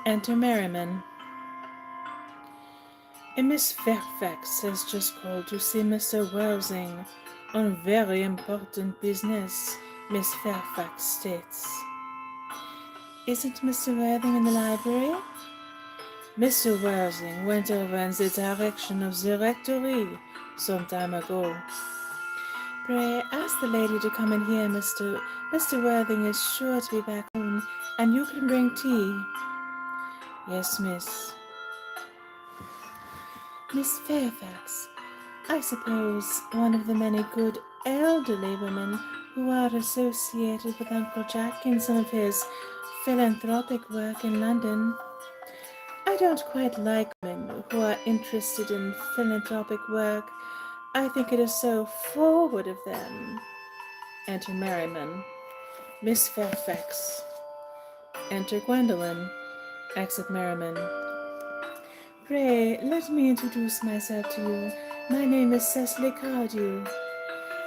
Enter Merriman. A Miss Fairfax has just called to see Mr. Worthing on very important business, Miss Fairfax states. Isn't Mr. Worthing in the library? Mr. Worthing went over in the direction of the rectory some time ago. Pray ask the lady to come in here, Mr. Worthing is sure to be back soon, and you can bring tea. Yes, miss. Miss Fairfax, I suppose one of the many good elderly women who are associated with Uncle Jack in some of his philanthropic work in London. I don't quite like women who are interested in philanthropic work. I think it is so forward of them. Enter Merriman. Miss Fairfax. Enter Gwendolen. Exit Merriman. Pray, let me introduce myself to you. My name is Cecily Cardew.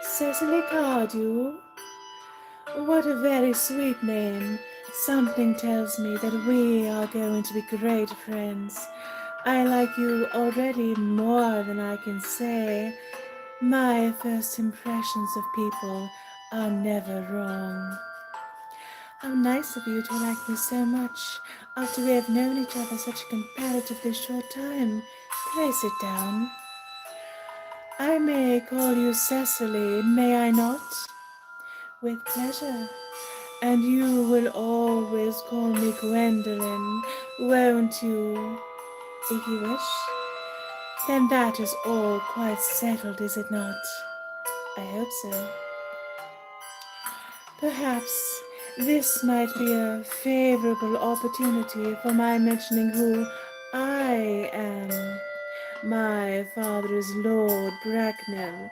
Cecily Cardew? What a very sweet name. Something tells me that we are going to be great friends. I like you already more than I can say. My first impressions of people are never wrong. How nice of you to like me so much after we have known each other such a comparatively short time. Pray sit down. I may call you Cecily, may I not? With pleasure. And you will always call me Gwendolen, won't you? If you wish. Then that is all quite settled, is it not? I hope so. Perhaps this might be a favorable opportunity for my mentioning who I am. My father is Lord Bracknell.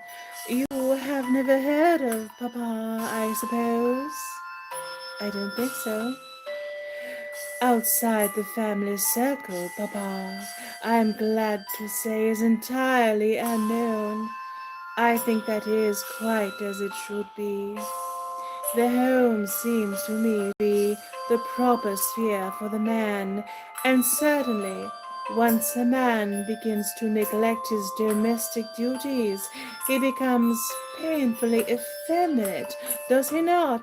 You have never heard of Papa, I suppose? I don't think so. Outside the family circle, Papa, I'm glad to say, is entirely unknown. I think that is quite as it should be. The home seems to me to be the proper sphere for the man, and certainly, once a man begins to neglect his domestic duties, he becomes painfully effeminate, does he not?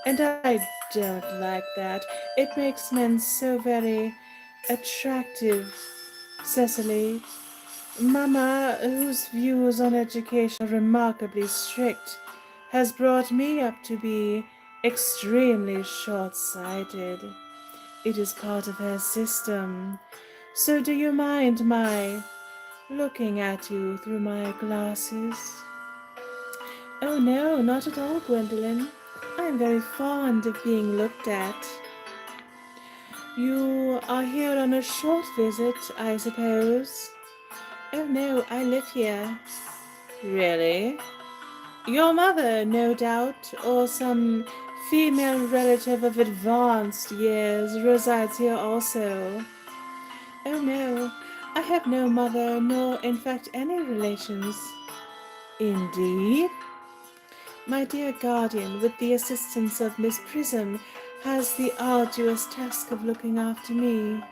And I don't like that. It makes men so very attractive. Cecily, Mamma, whose views on education are remarkably strict, has brought me up to be extremely short-sighted. It is part of her system. So do you mind my looking at you through my glasses? Oh no, not at all, Gwendolen. I am very fond of being looked at. You are here on a short visit, I suppose? Oh no, I live here. Really? Your mother, no doubt, or some female relative of advanced years resides here also. Oh no, I have no mother, nor in fact any relations. Indeed? My dear guardian, with the assistance of Miss Prism, has the arduous task of looking after me.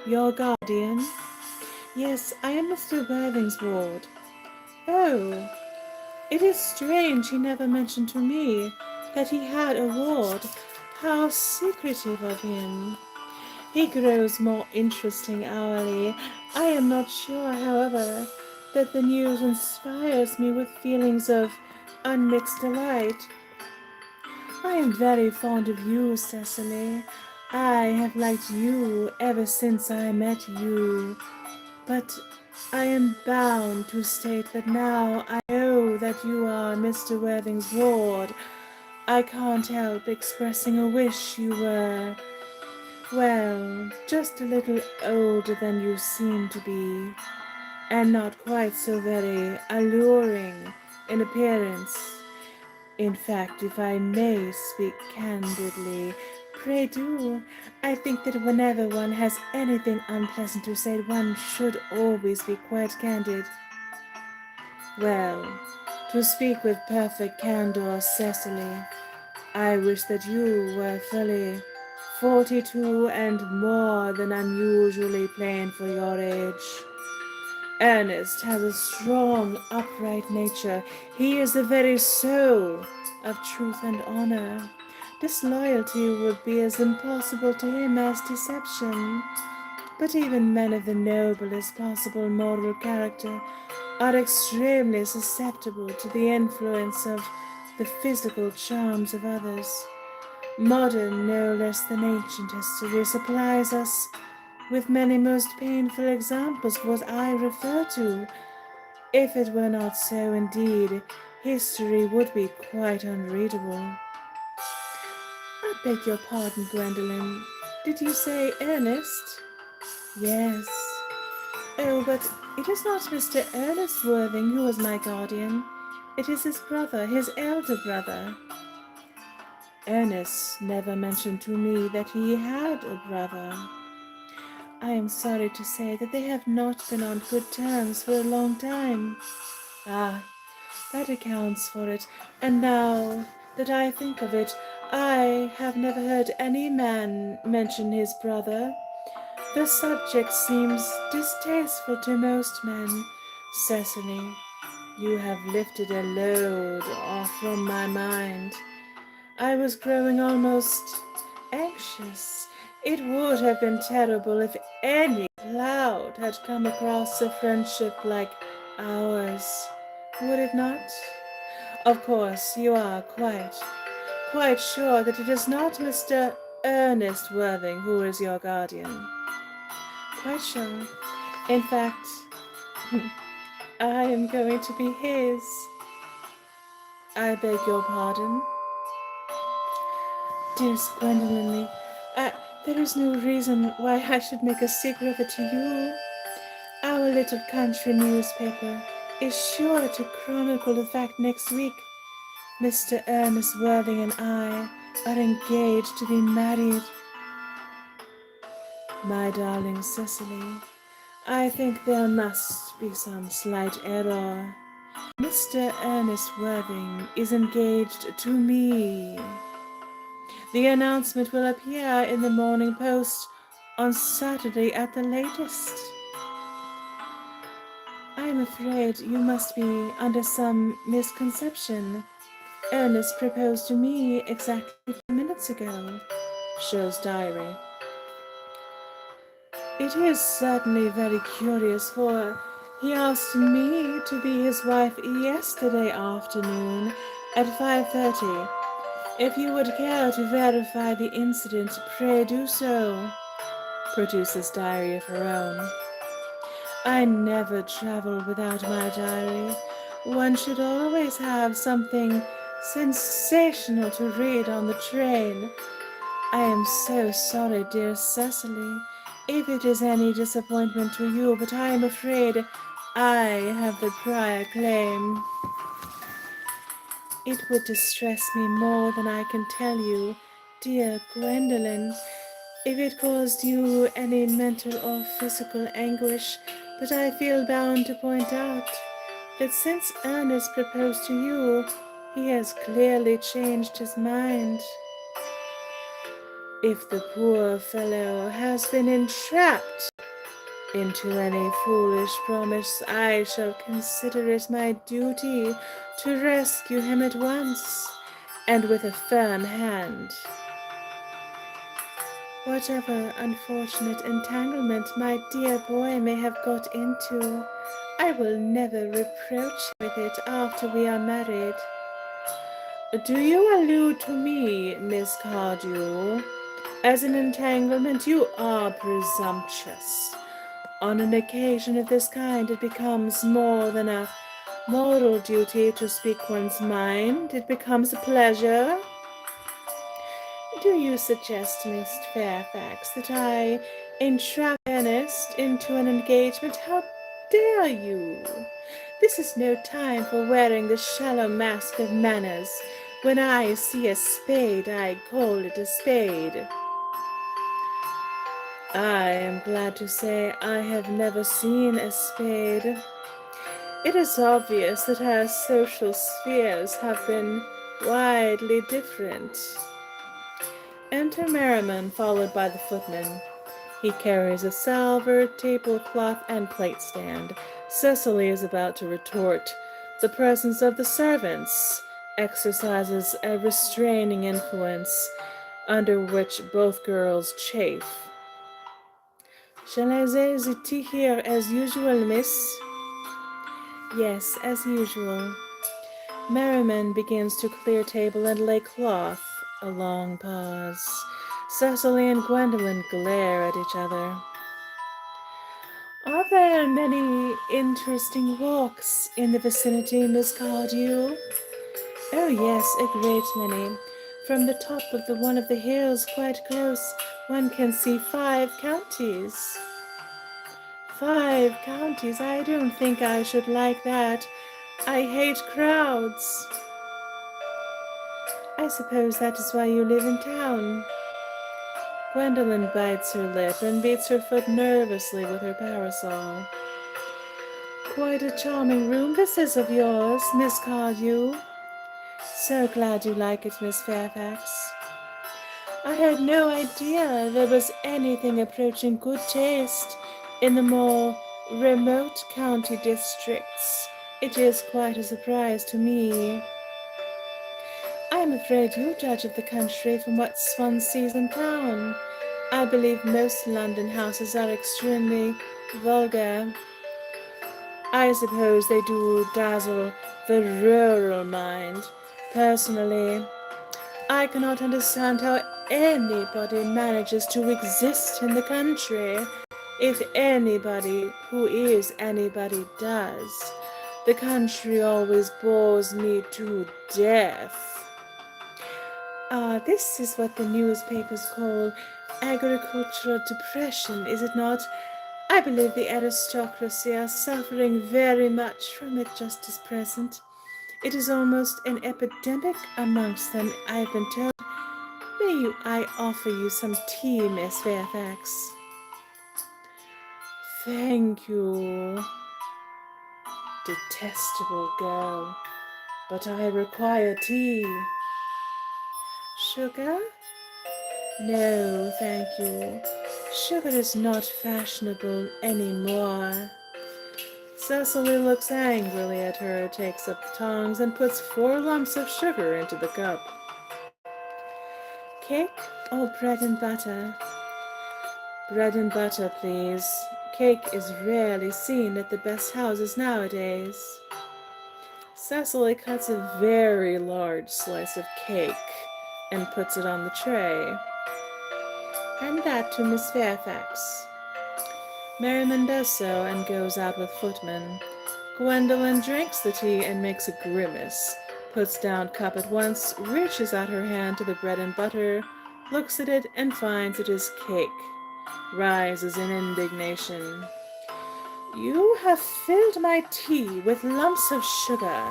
Your guardian? Yes, I am Mr. Worthing's ward. Oh, it is strange he never mentioned to me that he had a ward. How secretive of him. He grows more interesting hourly. I am not sure, however, that the news inspires me with feelings of unmixed delight. I am very fond of you, Cecily. I have liked you ever since I met you. But I am bound to state that now I know that you are Mr. Worthing's ward. I can't help expressing a wish you were, well, just a little older than you seem to be, and not quite so very alluring in appearance. In fact, if I may speak candidly, pray do. I think that whenever one has anything unpleasant to say, one should always be quite candid. Well, to speak with perfect candor, Cecily, I wish that you were 42 and more than unusually plain for your age. Ernest has a strong, upright nature. He is the very soul of truth and honor. Disloyalty would be as impossible to him as deception. But even men of the noblest possible moral character are extremely susceptible to the influence of the physical charms of others. Modern, no less than ancient history supplies us with many most painful examples of what I refer to. If it were not so, indeed, history would be quite unreadable. I beg your pardon, Gwendolen. Did you say Ernest? Yes. Oh, but it is not Mr. Ernest Worthing who is my guardian. It is his brother, his elder brother. Ernest never mentioned to me that he had a brother. I am sorry to say that they have not been on good terms for a long time. Ah, that accounts for it. And now that I think of it, I have never heard any man mention his brother. The subject seems distasteful to most men. Cecily, you have lifted a load off from my mind. I was growing almost anxious. It would have been terrible if any cloud had come across a friendship like ours, would it not? Of course, you are quite sure that it is not Mr. Ernest Worthing who is your guardian. Quite sure. In fact, I am going to be his. I beg your pardon. Dearest Gwendolen, there is no reason why I should make a secret of it to you. Our little country newspaper is sure to chronicle the fact next week. Mr. Ernest Worthing and I are engaged to be married. My darling Cecily, I think there must be some slight error. Mr. Ernest Worthing is engaged to me. The announcement will appear in the Morning Post on Saturday at the latest. I am afraid you must be under some misconception. Ernest proposed to me exactly 10 minutes ago. Show's diary. It is certainly very curious, for he asked me to be his wife yesterday afternoon at 5:30. If you would care to verify the incident, pray do so. Produces diary of her own. I never travel without my diary. One should always have something sensational to read on the train. I am so sorry, dear Cecily, if it is any disappointment to you, but I am afraid I have the prior claim. It would distress me more than I can tell you, dear Gwendolen, if it caused you any mental or physical anguish, but I feel bound to point out that since Ernest proposed to you, he has clearly changed his mind. If the poor fellow has been entrapped into any foolish promise, I shall consider it my duty to rescue him at once, and with a firm hand. Whatever unfortunate entanglement my dear boy may have got into, I will never reproach him with it after we are married. Do you allude to me, Miss Cardew, as an entanglement? You are presumptuous. On an occasion of this kind, it becomes more than a moral duty to speak one's mind. It becomes a pleasure. Do you suggest, Miss Fairfax, that I entrap Ernest into an engagement? How dare you? This is no time for wearing the shallow mask of manners. When I see a spade, I call it a spade. I am glad to say I have never seen a spade. It is obvious that our social spheres have been widely different. Enter Merriman, followed by the footman. He carries a salver, tablecloth, and plate stand. Cecily is about to retort. The presence of the servants exercises a restraining influence under which both girls chafe. Shall I say the tea here as usual, miss? Yes, as usual. Merriman begins to clear table and lay cloth. A long pause. Cecily and Gwendolen glare at each other. Are there many interesting walks in the vicinity, Miss Cardew? Oh yes, a great many. From the top of one of the hills quite close, one can see 5 counties. 5 counties? I don't think I should like that. I hate crowds. I suppose that is why you live in town. Gwendolen bites her lip and beats her foot nervously with her parasol. Quite a charming room this is of yours, Miss Cardew. So glad you like it, Miss Fairfax. I had no idea there was anything approaching good taste in the more remote county districts. It is quite a surprise to me. I'm afraid you judge of the country from what one sees in town. I believe most London houses are extremely vulgar. I suppose they do dazzle the rural mind. Personally, I cannot understand how anybody manages to exist in the country, if anybody who is anybody does. The country always bores me to death. This is what the newspapers call agricultural depression, is it not? I believe the aristocracy are suffering very much from it just as present. It is almost an epidemic amongst them, I've been told. May I offer you some tea, Miss Fairfax? Thank you, detestable girl, but I require tea. Sugar? No, thank you. Sugar is not fashionable anymore. Cecily looks angrily at her, takes up the tongs, and puts 4 lumps of sugar into the cup. Cake or bread and butter? Bread and butter, please. Cake is rarely seen at the best houses nowadays. Cecily cuts a very large slice of cake and puts it on the tray. And that to Miss Fairfax. Merriman does so and goes out with footman. Gwendolen drinks the tea and makes a grimace, puts down cup at once, reaches out her hand to the bread and butter, looks at it and finds it is cake, rises in indignation. You have filled my tea with lumps of sugar,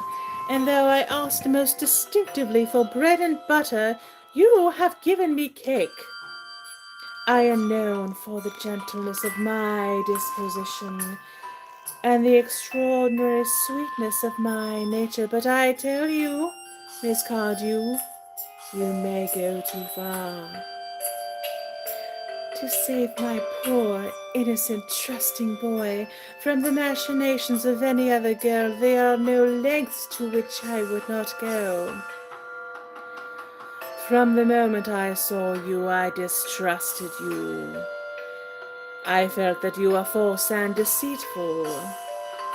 and though I asked most distinctively for bread and butter, you have given me cake. I am known for the gentleness of my disposition and the extraordinary sweetness of my nature, but I tell you, Miss Cardew, you may go too far. To save my poor, innocent, trusting boy from the machinations of any other girl, there are no lengths to which I would not go. From the moment I saw you, I distrusted you. I felt that you are false and deceitful.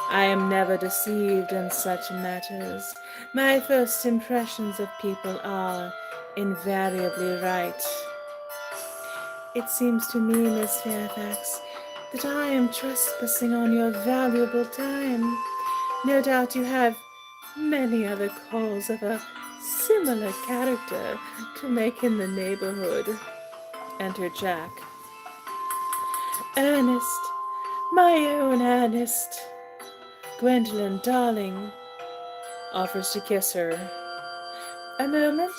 I am never deceived in such matters. My first impressions of people are invariably right. It seems to me, Miss Fairfax, that I am trespassing on your valuable time. No doubt you have many other calls of a similar character to make in the neighborhood. Enter Jack. Ernest, my own Ernest. Gwendolen, darling, offers to kiss her. A moment.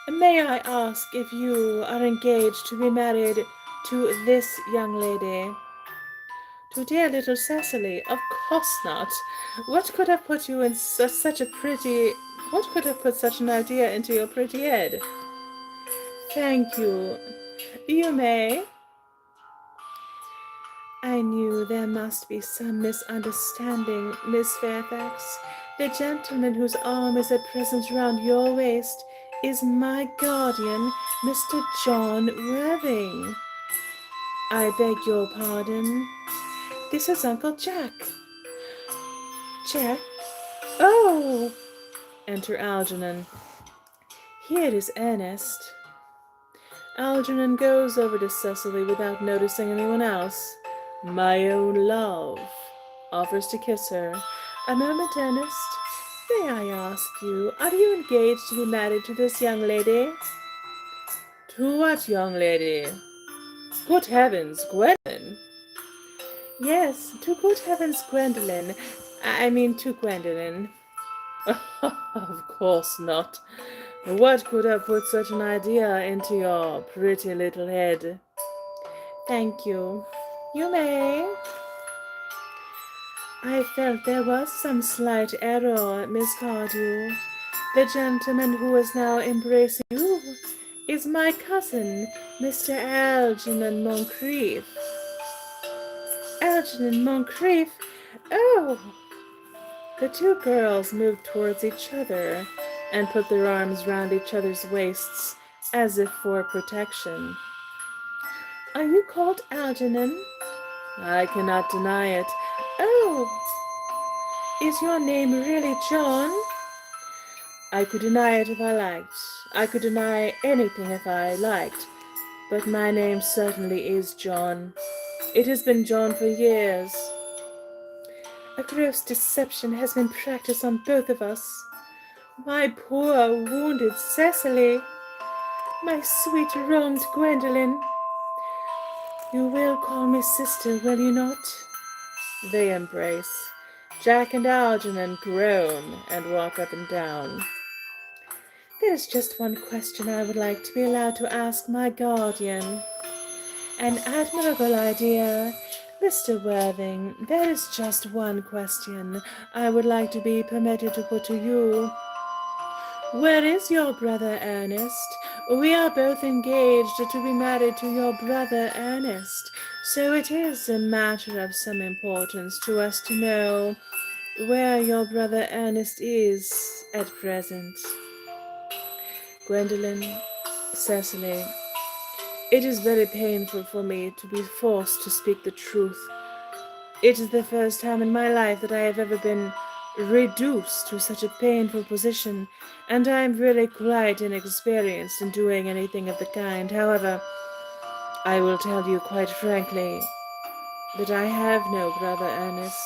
May I ask if you are engaged to be married to this young lady? To dear little Cecily? Of course not. What could have put you in such a pretty... What could have put such an idea into your pretty head? Thank you. You may. I knew there must be some misunderstanding, Miss Fairfax. The gentleman whose arm is at present round your waist is my guardian, Mr. John Worthing. I beg your pardon. This is Uncle Jack. Jack? Oh! Enter Algernon. Here is Ernest. Algernon goes over to Cecily without noticing anyone else. My own love. Offers to kiss her. A moment, Ernest. May I ask you, are you engaged to be married to this young lady? To what young lady? Good heavens, Gwendolen! Yes, to good heavens, Gwendolen. I mean to Gwendolen. Of course not. What could have put such an idea into your pretty little head? Thank you. You may. I felt there was some slight error, Miss Cardew. The gentleman who is now embracing you is my cousin, Mr. Algernon Moncrief. Algernon Moncrief? Oh! The two girls moved towards each other and put their arms round each other's waists as if for protection. Are you called Algernon? I cannot deny it. Oh! Is your name really John? I could deny it if I liked. I could deny anything if I liked. But my name certainly is John. It has been John for years. A gross deception has been practiced on both of us. My poor wounded Cecily. My sweet wronged Gwendolen. You will call me sister, will you not? They embrace. Jack and Algernon groan and walk up and down. There's just one question I would like to be allowed to ask my guardian. An admirable idea. Mr. Worthing, there is just one question I would like to be permitted to put to you. Where is your brother Ernest? We are both engaged to be married to your brother Earnest, so it is a matter of some importance to us to know where your brother Ernest is at present. Gwendolen, Cecily, it is very painful for me to be forced to speak the truth. It is the first time in my life that I have ever been reduced to such a painful position, and I am really quite inexperienced in doing anything of the kind. However, I will tell you quite frankly that I have no brother, Ernest.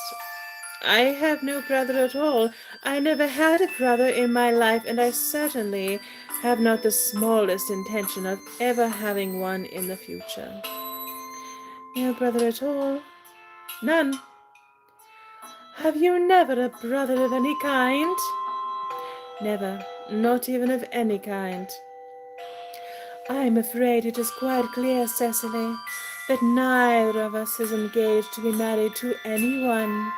I have no brother at all. I never had a brother in my life, and I certainly have not the smallest intention of ever having one in the future. No brother at all? None? Have you never a brother of any kind? Never, not even of any kind. I'm afraid it is quite clear, Cecily, that neither of us is engaged to be married to anyone.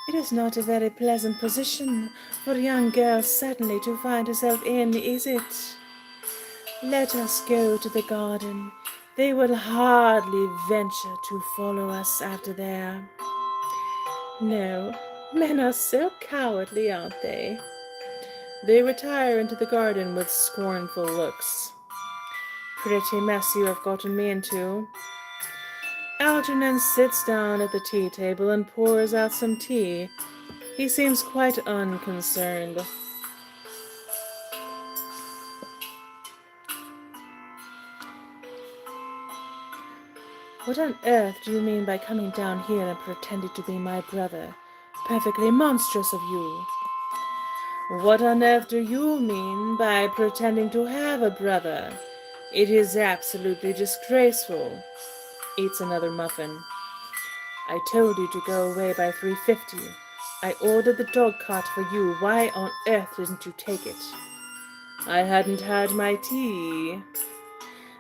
It is not a very pleasant position for a young girl certainly to find herself in, is it? Let us go to the garden. They will hardly venture to follow us after there. No, men are so cowardly, aren't they? They retire into the garden with scornful looks. Pretty mess you have gotten me into. Algernon sits down at the tea table and pours out some tea. He seems quite unconcerned. What on earth do you mean by coming down here and pretending to be my brother? Perfectly monstrous of you. What on earth do you mean by pretending to have a brother? It is absolutely disgraceful. Eats another muffin. I told you to go away by 3:50. I ordered the dog cart for you. Why on earth didn't you take it? I hadn't had my tea.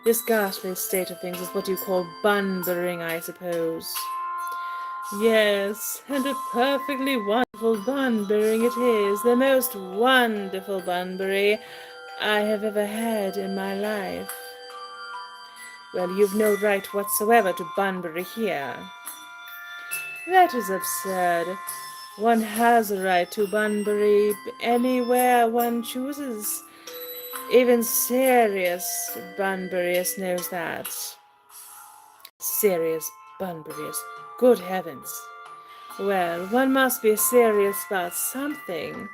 This ghastly state of things is what you call bunburying, I suppose. Yes, and a perfectly wonderful bunburying it is. The most wonderful bunbury I have ever had in my life. Well, you've no right whatsoever to Bunbury here. That is absurd. One has a right to Bunbury anywhere one chooses. Even serious Bunburyist knows that. Serious Bunburyist. Good heavens. Well, one must be serious about something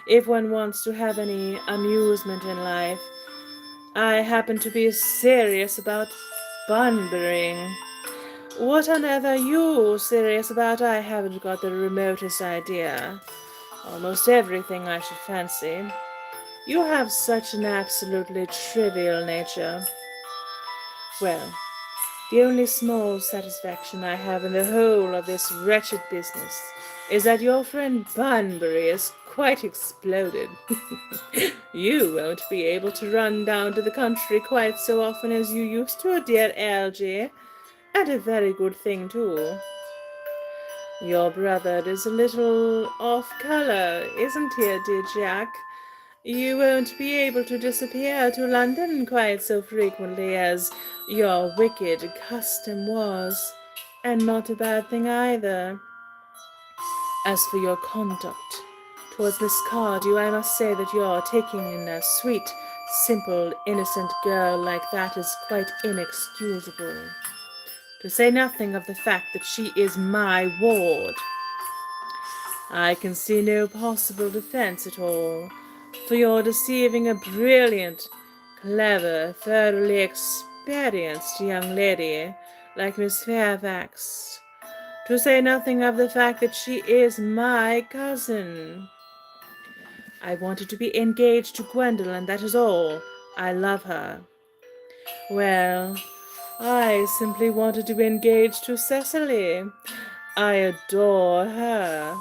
if one wants to have any amusement in life. I happen to be serious about Bunburying. What on earth are you serious about? I haven't got the remotest idea. Almost everything, I should fancy. You have such an absolutely trivial nature. Well, the only small satisfaction I have in the whole of this wretched business is that your friend Bunbury is quite exploded. You won't be able to run down to the country quite so often as you used to, dear Algy, and a very good thing too. Your brother is a little off color, isn't he, dear Jack? You won't be able to disappear to London quite so frequently as your wicked custom was, and not a bad thing either. As for your conduct towards Miss Cardew, I must say that your taking in a sweet, simple, innocent girl like that is quite inexcusable. To say nothing of the fact that she is my ward. I can see no possible defense at all for your deceiving a brilliant, clever, thoroughly experienced young lady like Miss Fairfax, to say nothing of the fact that she is my cousin. I wanted to be engaged to Gwendolen, that is all. I love her. Well, I simply wanted to be engaged to Cecily. I adore her.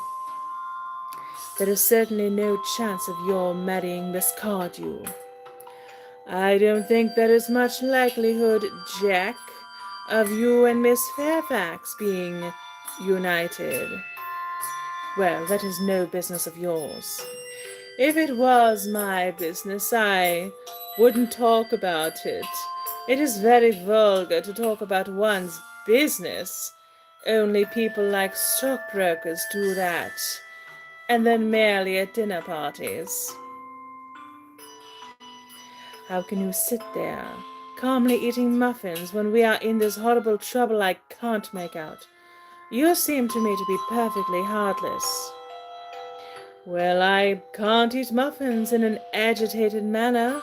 There is certainly no chance of your marrying Miss Cardew. I don't think there is much likelihood, Jack, of you and Miss Fairfax being united. Well, that is no business of yours. If it was my business, I wouldn't talk about it. It is very vulgar to talk about one's business. Only people like stockbrokers do that, and then merely at dinner parties. How can you sit there, calmly eating muffins, when we are in this horrible trouble I can't make out? You seem to me to be perfectly heartless. Well, I can't eat muffins in an agitated manner.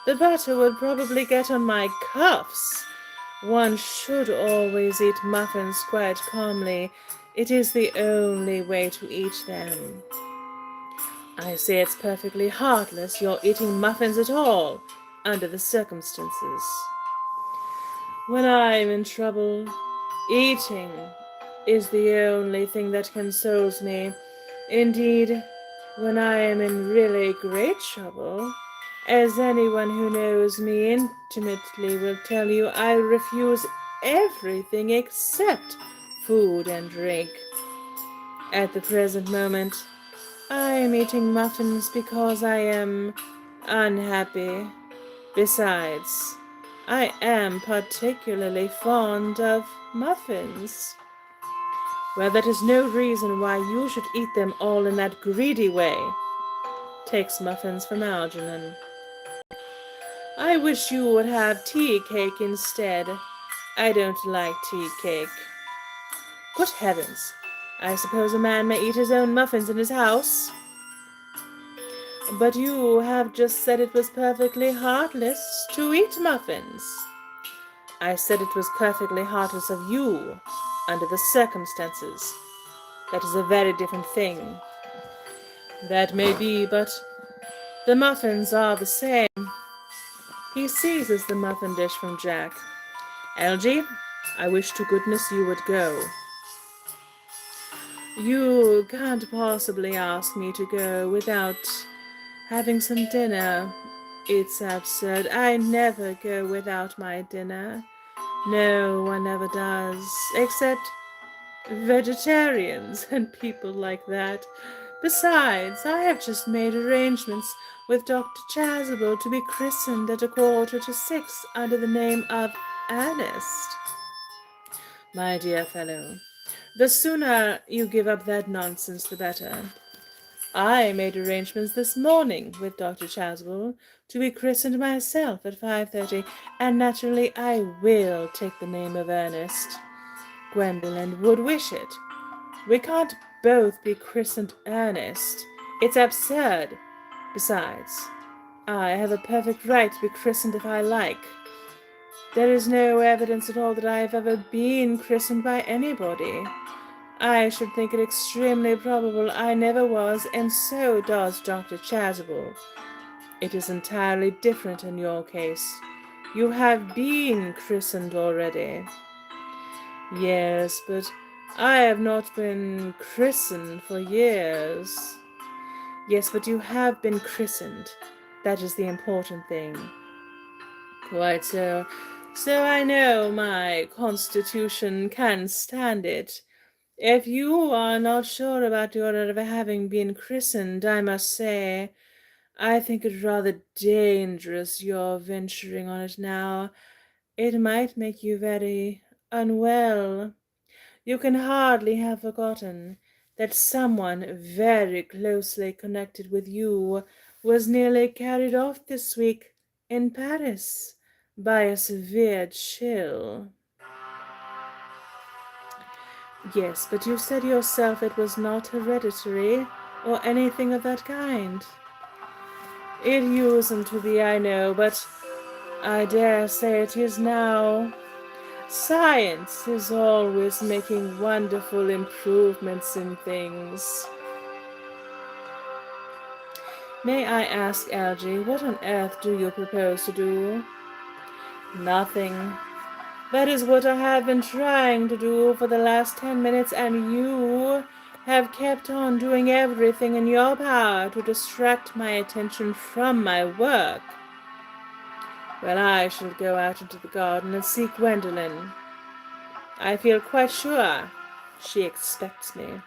The butter would probably get on my cuffs. One should always eat muffins quite calmly. It is the only way to eat them. I say it's perfectly heartless you're eating muffins at all, under the circumstances. When I'm in trouble, eating is the only thing that consoles me. Indeed, when I am in really great trouble, as anyone who knows me intimately will tell you, I refuse everything except food and drink. At the present moment, I am eating muffins because I am unhappy. Besides, I am particularly fond of muffins. Well, that is no reason why you should eat them all in that greedy way. Takes muffins from Algernon. I wish you would have tea cake instead. I don't like tea cake. Good heavens! I suppose a man may eat his own muffins in his house? But you have just said it was perfectly heartless to eat muffins. I said it was perfectly heartless of you, under the circumstances. That is a very different thing. That may be, but the muffins are the same. He seizes the muffin dish from Jack. Algy, I wish to goodness you would go. You can't possibly ask me to go without having some dinner. It's absurd. I never go without my dinner. No one ever does, except vegetarians and people like that. Besides, I have just made arrangements with Dr. Chasuble to be christened at 5:15 under the name of Earnest. My dear fellow, the sooner you give up that nonsense, the better. I made arrangements this morning with Dr. Chasuble to be christened myself at 5:30, and naturally I will take the name of Earnest. Gwendolen would wish it. We can't both be christened Earnest. It's absurd. Besides, I have a perfect right to be christened if I like. There is no evidence at all that I have ever been christened by anybody. I should think it extremely probable I never was, and so does Dr. Chasuble. It is entirely different in your case. You have been christened already. Yes, but I have not been christened for years. Yes, but you have been christened. That is the important thing. Quite so. So I know my constitution can stand it. If you are not sure about your ever having been christened, I must say, I think it rather dangerous your venturing on it now. It might make you very unwell. You can hardly have forgotten that someone very closely connected with you was nearly carried off this week in Paris by a severe chill. Yes, but you said yourself it was not hereditary or anything of that kind. It usedn't to be, I know, but I dare say it is now. Science is always making wonderful improvements in things. May I ask, Algy, what on earth do you propose to do? Nothing. That is what I have been trying to do for the last 10 minutes, and you have kept on doing everything in your power to distract my attention from my work. Well, I shall go out into the garden and see Gwendolen. I feel quite sure she expects me.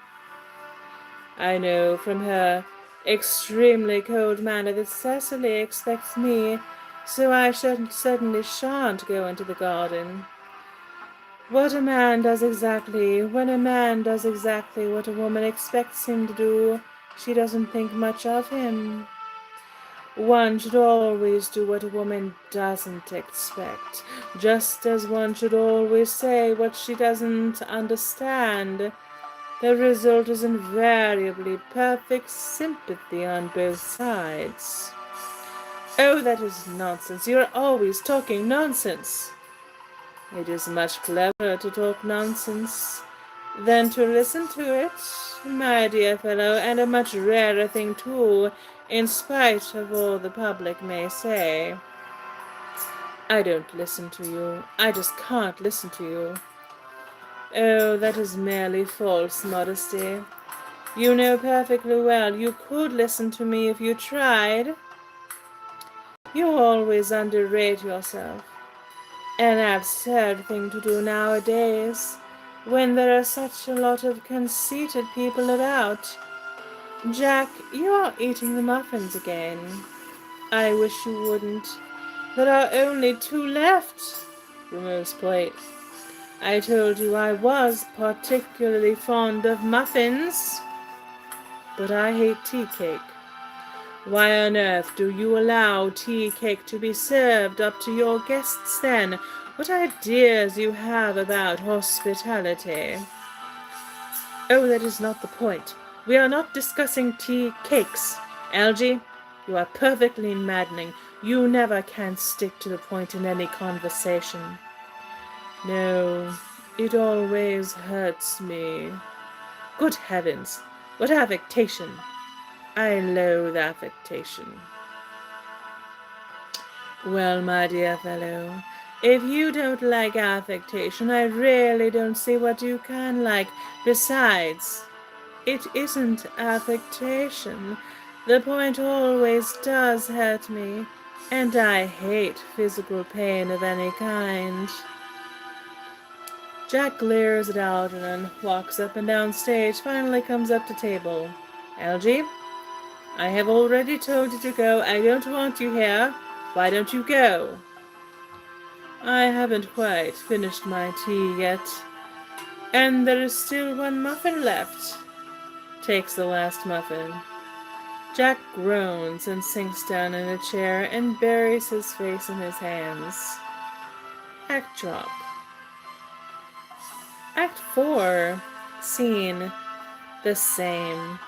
I know from her extremely cold manner that Cecily expects me, so I certainly shan't go into the garden. When a man does exactly what a woman expects him to do, she doesn't think much of him. One should always do what a woman doesn't expect, just as one should always say what she doesn't understand. The result is invariably perfect sympathy on both sides. Oh, that is nonsense. You are always talking nonsense. It is much cleverer to talk nonsense than to listen to it, my dear fellow, and a much rarer thing too, in spite of all the public may say. I don't listen to you. I just can't listen to you. Oh, that is merely false modesty. You know perfectly well you could listen to me if you tried. You always underrate yourself. An absurd thing to do nowadays, when there are such a lot of conceited people about. Jack, you are eating the muffins again. I wish you wouldn't. There are only 2 left. Removes plate. I told you I was particularly fond of muffins, but I hate tea cake. Why on earth do you allow tea cake to be served up to your guests then? What ideas you have about hospitality. Oh, that is not the point. We are not discussing tea cakes. Algy, you are perfectly maddening. You never can stick to the point in any conversation. No, it always hurts me. Good heavens, what affectation! I loathe affectation. Well, my dear fellow, if you don't like affectation, I really don't see what you can like. Besides, it isn't affectation. The point always does hurt me, and I hate physical pain of any kind. Jack glares at Algernon, walks up and down stage, finally comes up to table. Algy? I have already told you to go. I don't want you here. Why don't you go? I haven't quite finished my tea yet, and there is still one muffin left. Takes the last muffin. Jack groans and sinks down in a chair and buries his face in his hands. Act drop. Act 4. Scene. The same.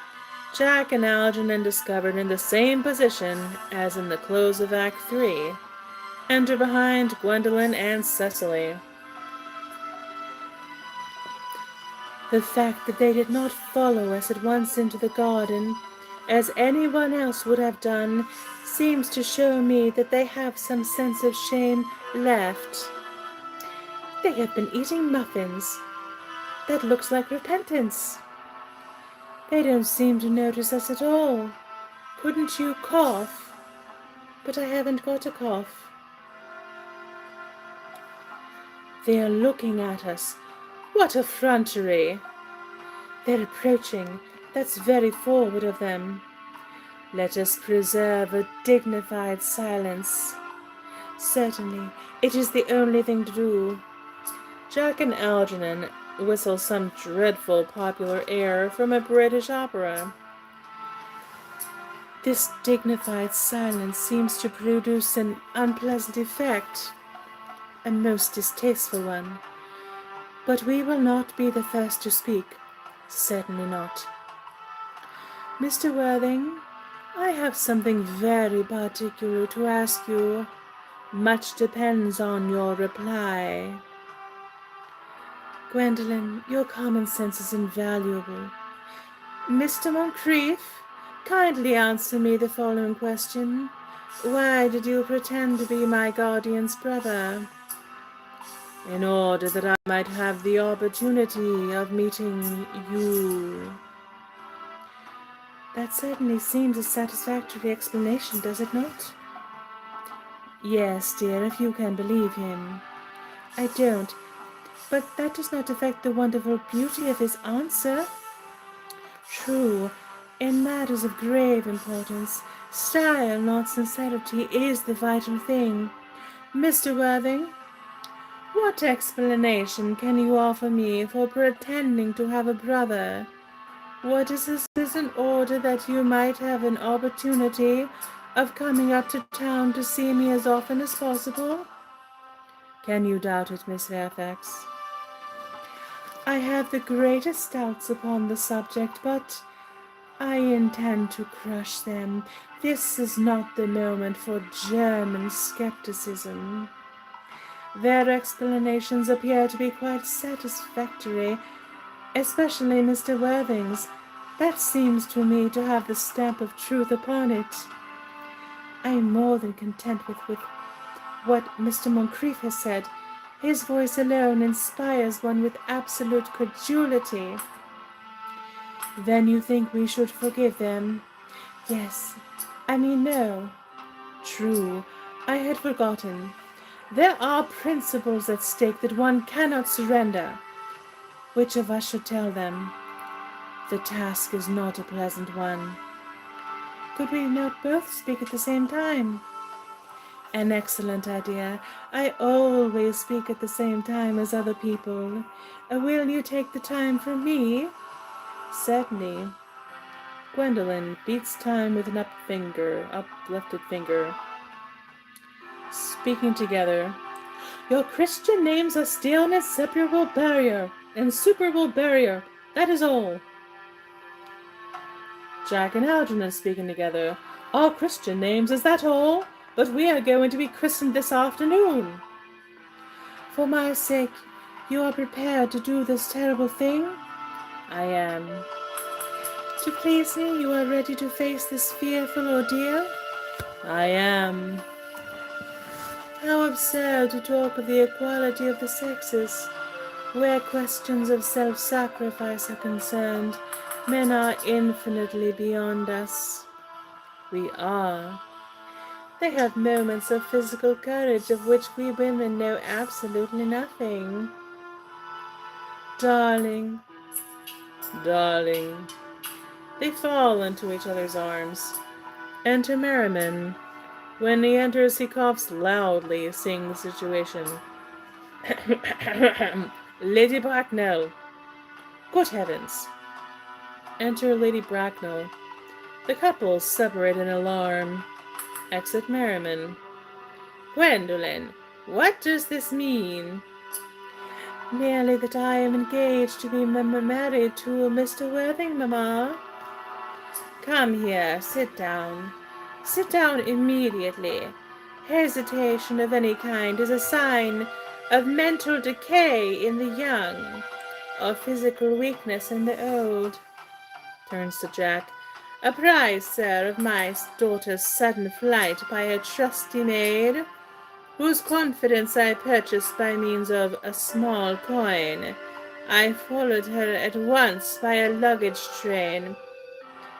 Jack and Algernon, discovered in the same position as in the close of Act 3, enter behind Gwendolen and Cecily. The fact that they did not follow us at once into the garden, as anyone else would have done, seems to show me that they have some sense of shame left. They have been eating muffins. That looks like repentance. They don't seem to notice us at all. Couldn't you cough? But I haven't got a cough. They are looking at us. What effrontery! They're approaching. That's very forward of them. Let us preserve a dignified silence. Certainly, it is the only thing to do. Jack and Algernon whistle some dreadful popular air from a British opera. This dignified silence seems to produce an unpleasant effect, a most distasteful one. But we will not be the first to speak. Certainly not. Mr. Worthing, I have something very particular to ask you. Much depends on your reply. Gwendolen, your common sense is invaluable. Mr. Moncrief, kindly answer me the following question. Why did you pretend to be my guardian's brother? In order that I might have the opportunity of meeting you. That certainly seems a satisfactory explanation, does it not? Yes, dear, if you can believe him. I don't, but that does not affect the wonderful beauty of his answer. True, in matters of grave importance, style, not sincerity, is the vital thing. Mr. Worthing, what explanation can you offer me for pretending to have a brother? What is this in order that you might have an opportunity of coming up to town to see me as often as possible? Can you doubt it, Miss Fairfax? I have the greatest doubts upon the subject, but I intend to crush them. This is not the moment for German skepticism. Their explanations appear to be quite satisfactory, especially Mr. Worthing's. That seems to me to have the stamp of truth upon it. I am more than content with what Mr. Moncrief has said. His voice alone inspires one with absolute credulity. Then you think we should forgive them? Yes, I mean no. True, I had forgotten. There are principles at stake that one cannot surrender. Which of us should tell them? The task is not a pleasant one. Could we not both speak at the same time? An excellent idea. I always speak at the same time as other people. Will you take the time for me? Certainly. Gwendolen beats time with an uplifted finger. Speaking together. Your Christian names are still an insuperable barrier. That is all. Jack and Algernon speaking together. Our Christian names, is that all? But we are going to be christened this afternoon. For my sake, you are prepared to do this terrible thing? I am. To please me, you are ready to face this fearful ordeal? I am. How absurd to talk of the equality of the sexes. Where questions of self-sacrifice are concerned, men are infinitely beyond us. We are. They have moments of physical courage of which we women know absolutely nothing. Darling, They fall into each other's arms. Enter Merriman. When he enters, he coughs loudly, seeing the situation. Lady Bracknell. Good heavens. Enter Lady Bracknell. The couple separate in alarm. Exit Merriman. Gwendolen, what does this mean? Merely that I am engaged to be married to Mr. Worthing, mamma. Come here, sit down. Sit down immediately. Hesitation of any kind is a sign of mental decay in the young, of physical weakness in the old. Turns to Jack. Apprised, sir, of my daughter's sudden flight by a trusty maid, whose confidence I purchased by means of a small coin. I followed her at once by a luggage train.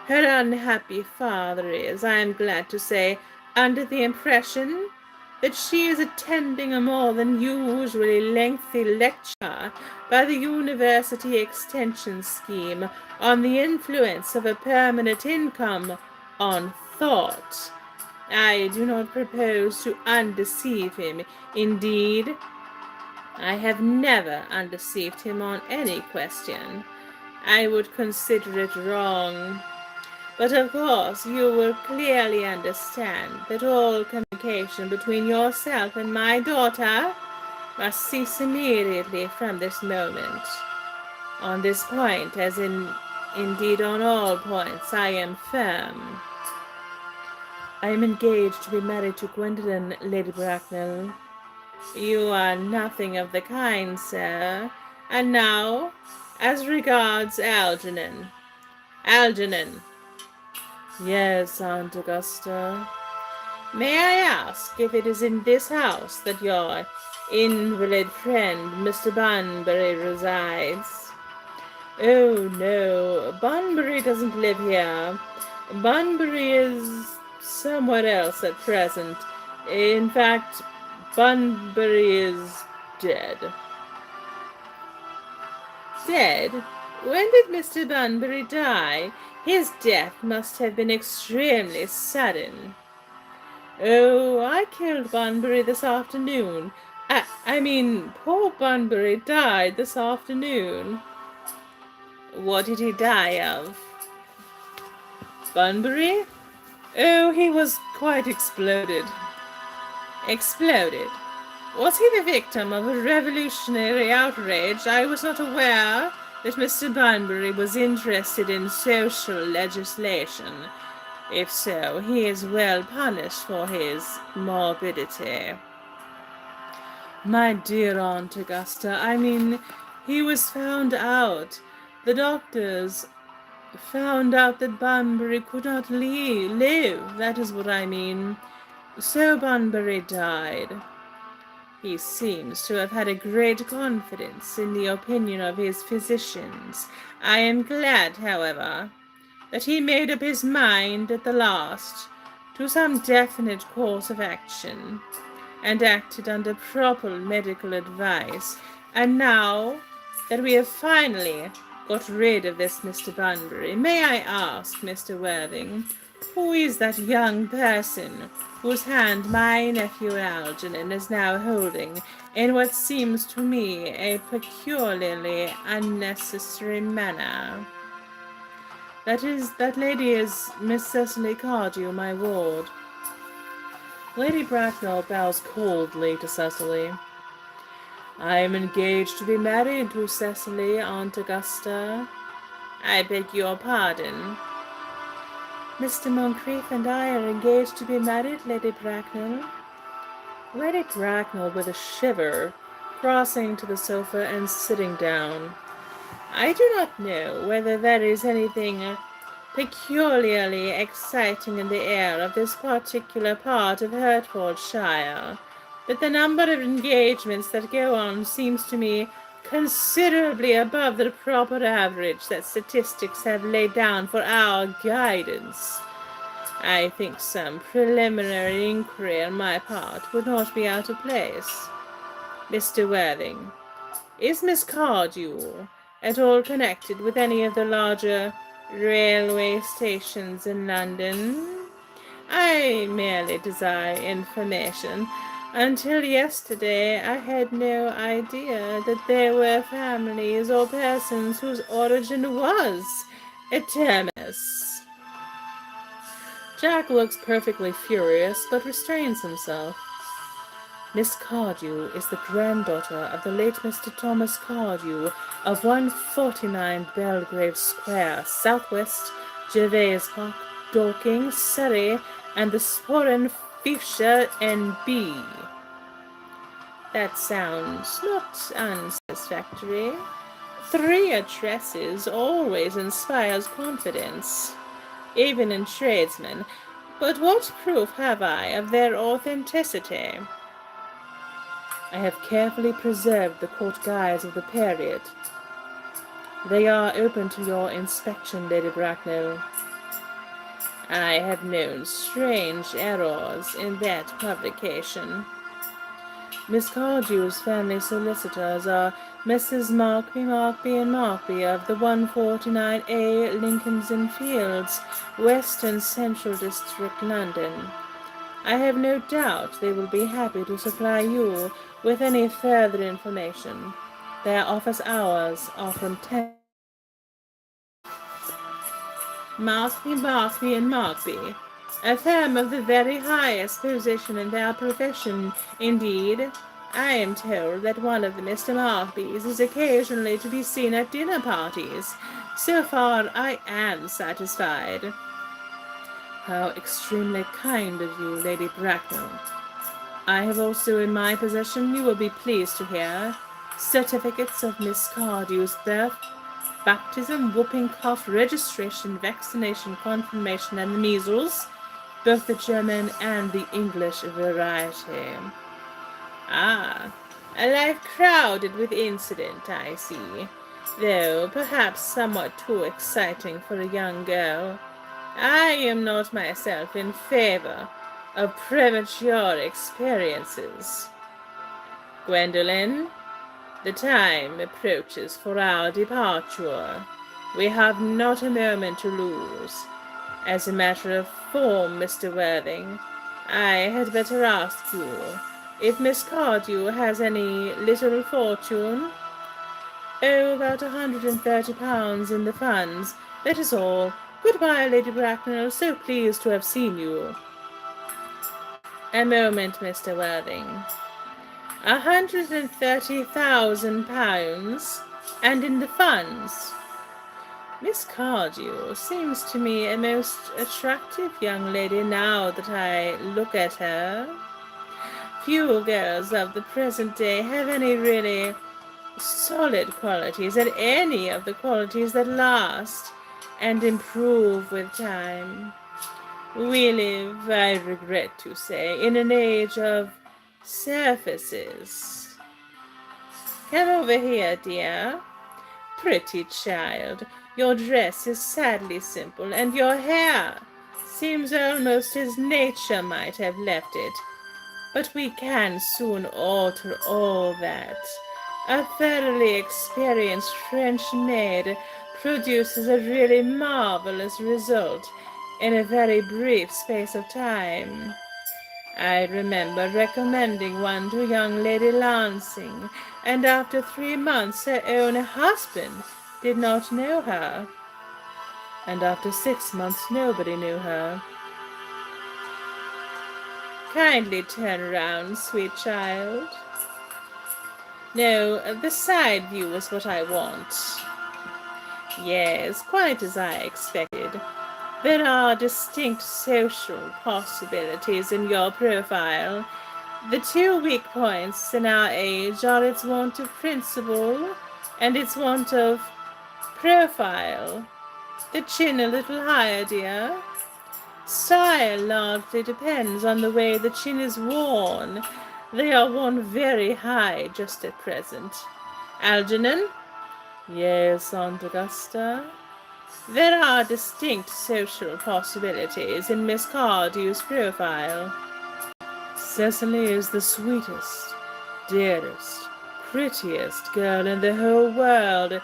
Her unhappy father is, I am glad to say, under the impression that she is attending a more than usually lengthy lecture by the University Extension Scheme on the influence of a permanent income on thought. I do not propose to undeceive him. Indeed, I have never undeceived him on any question. I would consider it wrong. But of course you will clearly understand that all communication between yourself and my daughter must cease immediately from this moment. On this point, as indeed on all points, I am firm. I am engaged to be married to Gwendolen, Lady Bracknell. You are nothing of the kind, sir. And now, as regards Algernon. Algernon. Yes, Aunt Augusta. May I ask if it is in this house that your invalid friend, Mr. Bunbury, resides? Oh, no, Bunbury doesn't live here. Bunbury is somewhere else at present. In fact, Bunbury is dead. Dead? When did Mr. Bunbury die? His death must have been extremely sudden. Oh, I killed Bunbury this afternoon. I mean, poor Bunbury died this afternoon. What did he die of? Bunbury? Oh, he was quite exploded. Exploded? Was he the victim of a revolutionary outrage? I was not aware that Mr. Bunbury was interested in social legislation. If so, he is well punished for his morbidity. My dear Aunt Augusta, I mean, he was found out. The doctors found out that Bunbury could not live. That is what I mean. So Bunbury died. He seems to have had a great confidence in the opinion of his physicians. I am glad, however, that he made up his mind at the last to some definite course of action, and acted under proper medical advice. And now that we have finally got rid of this Mr. Bunbury, may I ask, Mr. Worthing, who is that young person whose hand my nephew Algernon is now holding in what seems to me a peculiarly unnecessary manner? That lady is Miss Cecily Cardew, my ward. Lady Bracknell bows coldly to Cecily. I am engaged to be married to Cecily, Aunt Augusta. I beg your pardon. Mr. Moncrief and I are engaged to be married, Lady Bracknell. Lady Bracknell, with a shiver, crossing to the sofa and sitting down. I do not know whether there is anything peculiarly exciting in the air of this particular part of Hertfordshire, but the number of engagements that go on seems to me considerably above the proper average that statistics have laid down for our guidance. I think some preliminary inquiry on my part would not be out of place. Mr. Worthing, is Miss Cardew at all connected with any of the larger railway stations in London. I merely desire information. Until yesterday, I had no idea that there were families or persons whose origin was Etermus. Jack looks perfectly furious, but restrains himself. Miss Cardew is the granddaughter of the late Mr. Thomas Cardew of 149 Belgrave Square, Southwest, Gervais Park, Dorking, Surrey, and the Sporran Fisher N.B. That sounds not unsatisfactory. 3 addresses always inspires confidence, even in tradesmen. But what proof have I of their authenticity? I have carefully preserved the court guides of the period. They are open to your inspection, Lady Bracknell. I have known strange errors in that publication. Miss Cardew's family solicitors are Messrs. Markby and Markby of the 149A Lincoln's Inn Fields, West and Central District, London. I have no doubt they will be happy to supply you with any further information. Their office hours are from 10. Markby and Markby, a firm of the very highest position in their profession. Indeed, I am told that one of the Mr. Markbys is occasionally to be seen at dinner parties. So far, I am satisfied. How extremely kind of you, Lady Bracknell. I have also in my possession, you will be pleased to hear, certificates of Miss Cardew's birth, baptism, whooping cough, registration, vaccination, confirmation, and the measles, both the German and the English variety. Ah, a life crowded with incident, I see, though perhaps somewhat too exciting for a young girl. I am not myself in favor of premature experiences. Gwendolen, the time approaches for our departure. We have not a moment to lose. As a matter of form, Mr. Worthing, I had better ask you if Miss Cardew has any little fortune. Oh, about £130 in the funds. That is all. Goodbye, Lady Bracknell. So pleased to have seen you. A moment, Mr. Worthing. £130,000, and in the funds. Miss Cardew seems to me a most attractive young lady now that I look at her. Few girls of the present day have any really solid qualities, and any of the qualities that last and improve with time. We live, I regret to say, in an age of surfaces. Come over here, dear. Pretty child, your dress is sadly simple, and your hair seems almost as nature might have left it. But we can soon alter all that. A thoroughly experienced French maid produces a really marvelous result in a very brief space of time. I remember recommending one to young Lady Lansing, and after 3 months her own husband did not know her, and after 6 months nobody knew her. Kindly turn round, sweet child. No, the side view is what I want. Yes, quite as I expected. There are distinct social possibilities in your profile. The 2 weak points in our age are its want of principle and its want of profile. The chin a little higher, dear. Style largely depends on the way the chin is worn. They are worn very high just at present. Algernon? Yes, Aunt Augusta? There are distinct social possibilities in Miss Cardew's profile. Cecily is the sweetest, dearest, prettiest girl in the whole world,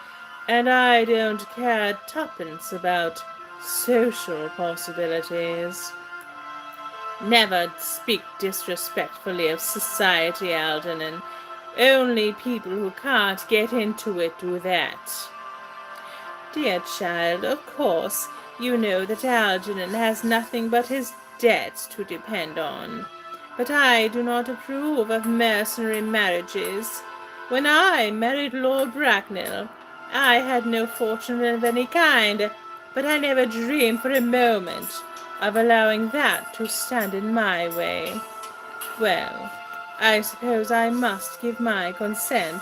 and I don't care tuppence about social possibilities. Never speak disrespectfully of society, Algernon. Only people who can't get into it do that. Dear child, of course, you know that Algernon has nothing but his debts to depend on. But I do not approve of mercenary marriages. When I married Lord Bracknell, I had no fortune of any kind, but I never dreamed for a moment of allowing that to stand in my way. Well, I suppose I must give my consent.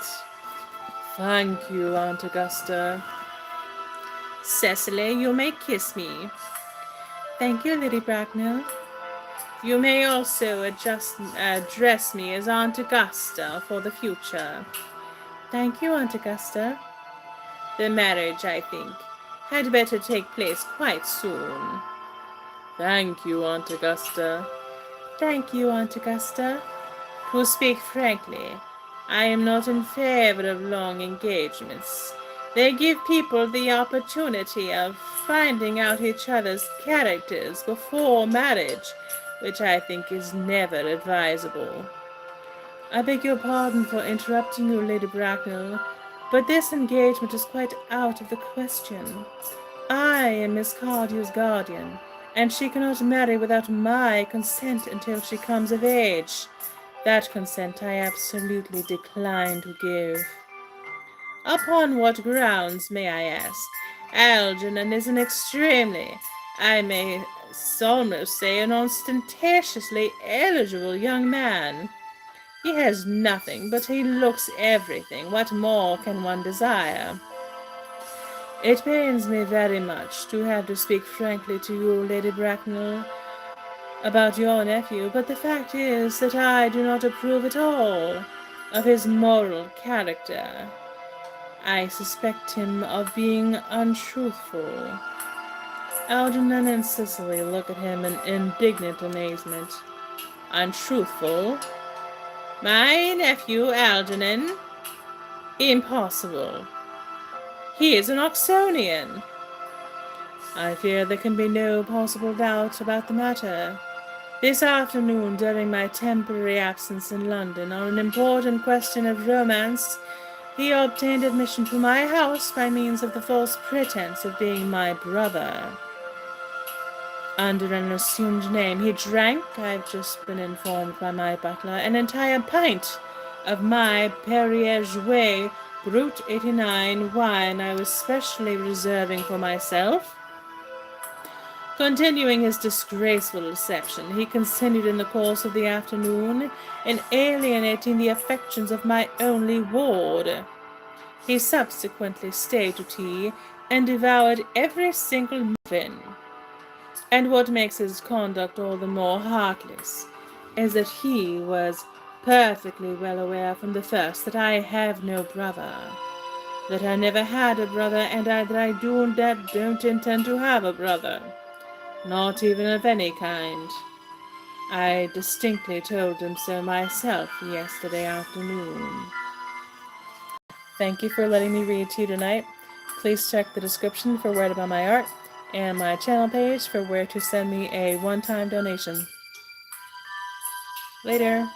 Thank you, Aunt Augusta. Cecily, you may kiss me. Thank you, Lady Bracknell. You may also address me as Aunt Augusta for the future. Thank you, Aunt Augusta. The marriage, I think, had better take place quite soon. Thank you, Aunt Augusta. Thank you, Aunt Augusta. To speak frankly, I am not in favor of long engagements. They give people the opportunity of finding out each other's characters before marriage, which I think is never advisable. I beg your pardon for interrupting you, Lady Bracknell, but this engagement is quite out of the question. I am Miss Cardew's guardian, and she cannot marry without my consent until she comes of age. That consent I absolutely decline to give. Upon what grounds, may I ask? Algernon is an extremely, I may almost say an ostentatiously eligible young man. He has nothing, but he looks everything. What more can one desire? It pains me very much to have to speak frankly to you, Lady Bracknell, about your nephew, but the fact is that I do not approve at all of his moral character. I suspect him of being untruthful. Algernon and Cicely look at him in indignant amazement. Untruthful? My nephew Algernon? Impossible. He is an Oxonian. I fear there can be no possible doubt about the matter. This afternoon, during my temporary absence in London on an important question of romance, he obtained admission to my house by means of the false pretense of being my brother. Under an assumed name, he drank, I've just been informed by my butler, an entire pint of my Perrier-Jouet Brut 89 wine I was specially reserving for myself. Continuing his disgraceful deception, he continued in the course of the afternoon in alienating the affections of my only ward. He subsequently stayed to tea and devoured every single muffin. And what makes his conduct all the more heartless is that he was perfectly well aware from the first that I have no brother, that I never had a brother, and that I don't intend to have a brother. Not even of any kind. I distinctly told him so myself yesterday afternoon. Thank you for letting me read to you tonight. Please check the description for where to buy my art and my channel page for where to send me a one-time donation. Later.